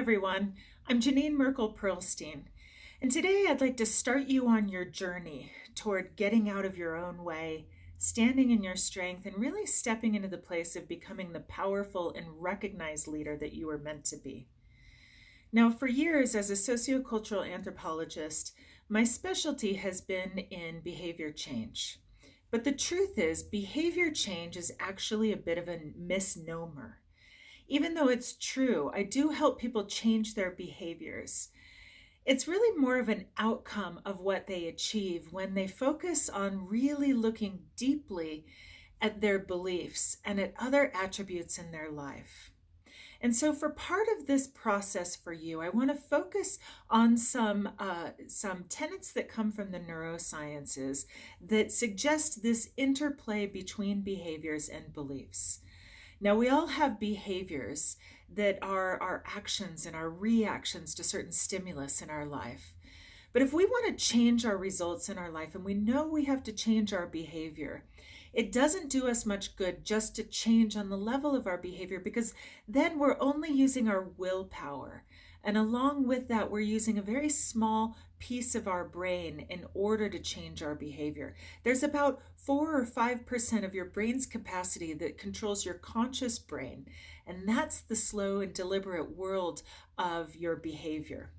everyone. I'm Jenean Merkel Perelstein, and today I'd like to start you on your journey toward getting out of your own way, standing in your strength, and really stepping into the place of becoming the powerful and recognized leader that you were meant to be. Now, for years as a sociocultural anthropologist, my specialty has been in behavior change. But the truth is, behavior change is actually a bit of a misnomer. Even though it's true, I do help people change their behaviors. It's really more of an outcome of what they achieve when they focus on really looking deeply at their beliefs and at other attributes in their life. And so for part of this process for you, I want to focus on some tenets that come from the neurosciences that suggest this interplay between behaviors and beliefs. Now, we all have behaviors that are our actions and our reactions to certain stimulus in our life. But if we want to change our results in our life, and we know we have to change our behavior, it doesn't do us much good just to change on the level of our behavior, because then we're only using our willpower. And along with that, we're using a very small piece of our brain in order to change our behavior. There's about 4 or 5% of your brain's capacity that controls your conscious brain, and that's the slow and deliberate world of your behavior.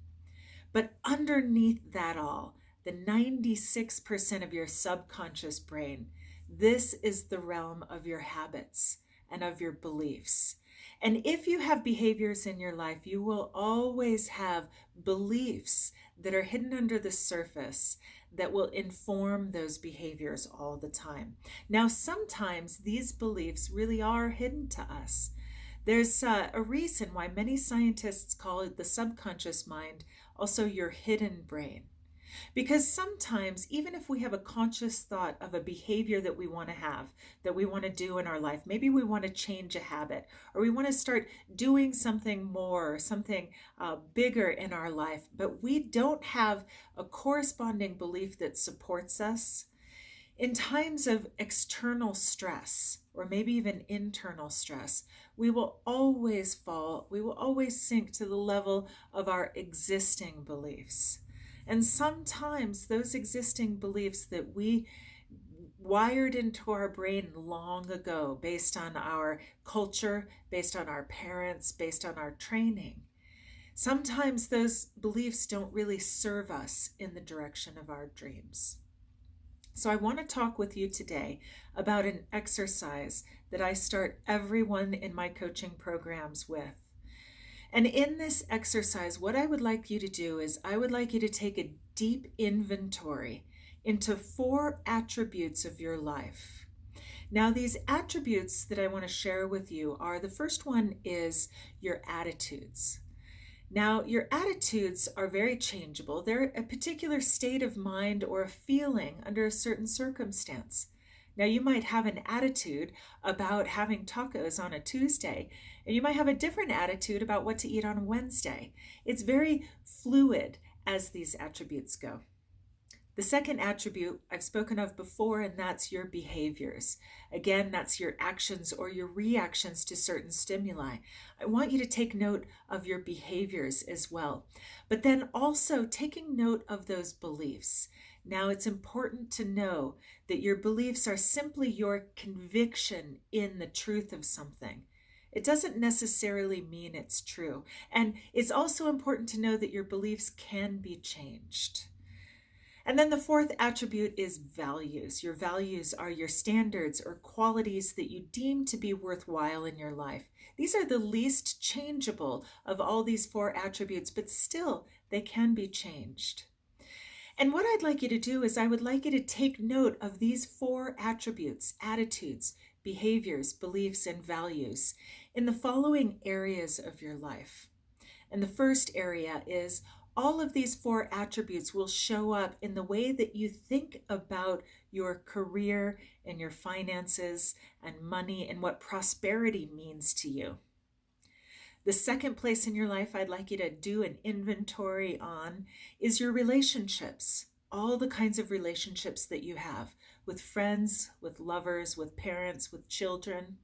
But underneath that all, the 96% of your subconscious brain, this is the realm of your habits and of your beliefs. And if you have behaviors in your life, you will always have beliefs that are hidden under the surface that will inform those behaviors all the time. Now, sometimes these beliefs really are hidden to us. There's a reason why many scientists call it the subconscious mind, also your hidden brain. Because sometimes, even if we have a conscious thought of a behavior that we want to have, that we want to do in our life, maybe we want to change a habit, or we want to start doing something more, something bigger in our life, but we don't have a corresponding belief that supports us. In times of external stress, or maybe even internal stress, we will always sink to the level of our existing beliefs. And sometimes those existing beliefs that we wired into our brain long ago, based on our culture, based on our parents, based on our training, sometimes those beliefs don't really serve us in the direction of our dreams. So I want to talk with you today about an exercise that I start everyone in my coaching programs with. And in this exercise, what I would like you to do is I would like you to take a deep inventory into 4 attributes of your life. Now, these attributes that I want to share with you are, the first one is your attitudes. Now, your attitudes are very changeable. They're a particular state of mind or a feeling under a certain circumstance. Now, you might have an attitude about having tacos on a Tuesday, and you might have a different attitude about what to eat on a Wednesday. It's very fluid as these attributes go. The second attribute I've spoken of before, and that's your behaviors. Again, that's your actions or your reactions to certain stimuli. I want you to take note of your behaviors as well, but then also taking note of those beliefs. Now, it's important to know that your beliefs are simply your conviction in the truth of something. It doesn't necessarily mean it's true. And it's also important to know that your beliefs can be changed. And then the fourth attribute is values. Your values are your standards or qualities that you deem to be worthwhile in your life. These are the least changeable of all these 4 attributes, but still they can be changed. And what I'd like you to do is I would like you to take note of these 4 attributes, attitudes, behaviors, beliefs, and values in the following areas of your life. And the first area is all of these 4 attributes will show up in the way that you think about your career and your finances and money and what prosperity means to you. The second place in your life I'd like you to do an inventory on is your relationships. All the kinds of relationships that you have with friends, with lovers, with parents, with children.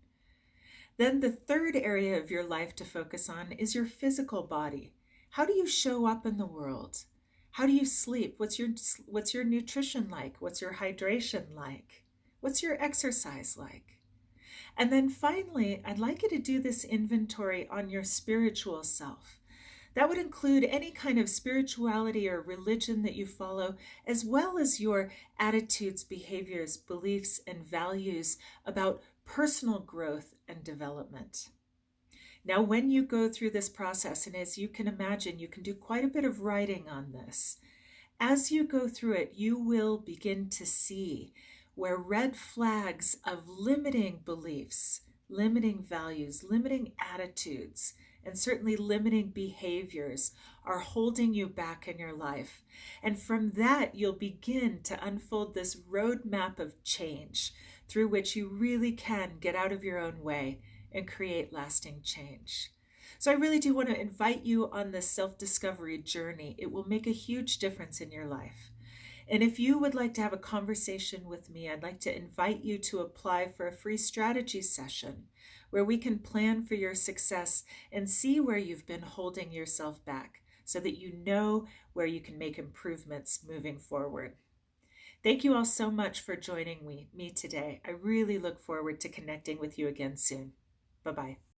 Then the third area of your life to focus on is your physical body. How do you show up in the world? How do you sleep? What's your nutrition like? What's your hydration like? What's your exercise like? And then finally, I'd like you to do this inventory on your spiritual self. That would include any kind of spirituality or religion that you follow, as well as your attitudes, behaviors, beliefs, and values about personal growth and development. Now, when you go through this process, and as you can imagine, you can do quite a bit of writing on this. As you go through it, you will begin to see where red flags of limiting beliefs, limiting values, limiting attitudes, and certainly limiting behaviors are holding you back in your life. And from that, you'll begin to unfold this roadmap of change through which you really can get out of your own way and create lasting change. So I really do want to invite you on this self-discovery journey. It will make a huge difference in your life. And if you would like to have a conversation with me, I'd like to invite you to apply for a free strategy session where we can plan for your success and see where you've been holding yourself back so that you know where you can make improvements moving forward. Thank you all so much for joining me today. I really look forward to connecting with you again soon. Bye-bye.